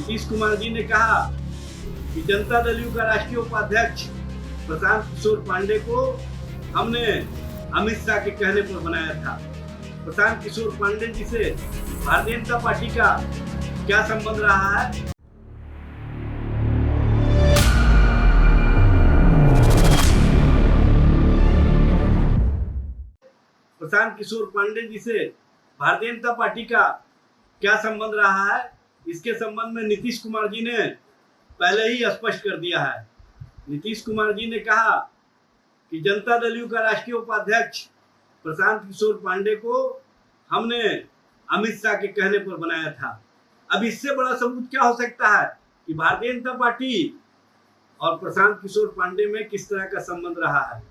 नीतीश कुमार जी ने कहा कि जनता दल यू का राष्ट्रीय उपाध्यक्ष प्रशांत किशोर पांडे को हमने अमित शाह के कहने पर बनाया था। प्रशांत किशोर पांडे जी से भारतीय जनता पार्टी का क्या संबंध रहा है? प्रशांत किशोर पांडे जी से भारतीय जनता पार्टी का क्या संबंध रहा है, इसके संबंध में नीतीश कुमार जी ने पहले ही स्पष्ट कर दिया है। नीतीश कुमार जी ने कहा कि जनता दल यू का राष्ट्रीय उपाध्यक्ष प्रशांत किशोर पांडे को हमने अमित शाह के कहने पर बनाया था। अब इससे बड़ा सबूत क्या हो सकता है कि भारतीय जनता पार्टी और प्रशांत किशोर पांडे में किस तरह का संबंध रहा है।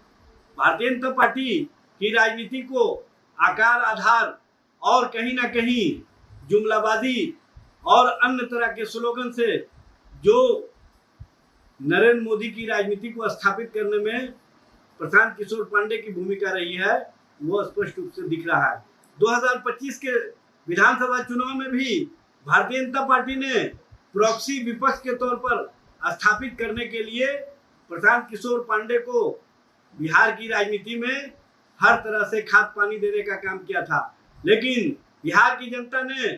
भारतीय जनता पार्टी की राजनीति को आकार, आधार और कहीं ना कहीं जुमलाबाजी और अन्य तरह के स्लोगन से जो नरेंद्र मोदी की राजनीति को स्थापित करने में प्रशांत किशोर पांडे की भूमिका रही है, वो स्पष्ट रूप से दिख रहा है। 2025 के विधानसभा चुनाव में भी भारतीय जनता पार्टी ने प्रॉक्सी विपक्ष के तौर पर स्थापित करने के लिए प्रशांत किशोर पांडे को बिहार की राजनीति में हर तरह से खाद पानी देने का काम किया था, लेकिन बिहार की जनता ने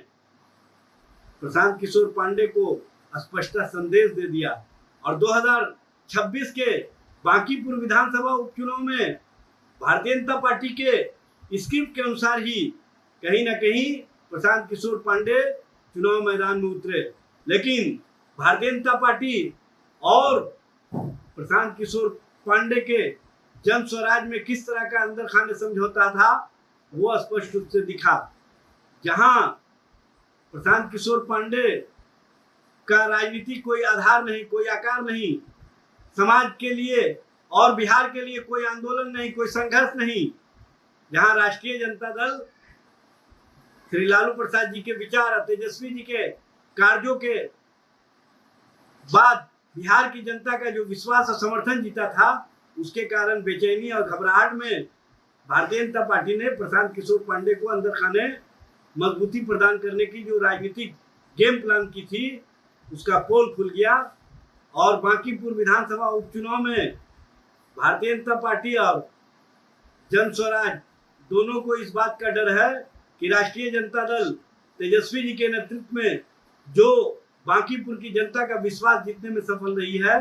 प्रशांत किशोर पांडे को स्पष्ट संदेश दे दिया और 2026 के बांकीपुर विधानसभा उपचुनाव में भारतीय जनता पार्टी के स्क्रिप्ट के अनुसार ही कहीं ना कहीं प्रशांत किशोर पांडे चुनाव मैदान में उतरे, लेकिन भारतीय जनता पार्टी और प्रशांत किशोर पांडे के जन स्वराज में किस तरह का अंदर खाने समझौता था, वो स्पष्ट रूप से दिखा। जहां प्रशांत किशोर पांडे का राजनीति कोई आधार नहीं, कोई आकार नहीं, समाज के लिए और बिहार के लिए कोई आंदोलन नहीं, कोई संघर्ष नहीं, जहां राष्ट्रीय जनता दल श्री लालू प्रसाद जी के विचार, तेजस्वी जी के कार्यों के बाद बिहार की जनता का जो विश्वास और समर्थन जीता था, उसके कारण बेचैनी और घबराहट में भारतीय जनता पार्टी ने प्रशांत किशोर पांडे को अंदर खाने मजबूती प्रदान करने की जो राजनीतिक गेम प्लान की थी, उसका पोल खुल गया और बांकीपुर विधानसभा उपचुनाव में भारतीय जनता पार्टी और जन स्वराज दोनों को इस बात का डर है कि राष्ट्रीय जनता दल तेजस्वी जी के नेतृत्व में जो बांकीपुर की जनता का विश्वास जीतने में सफल रही है,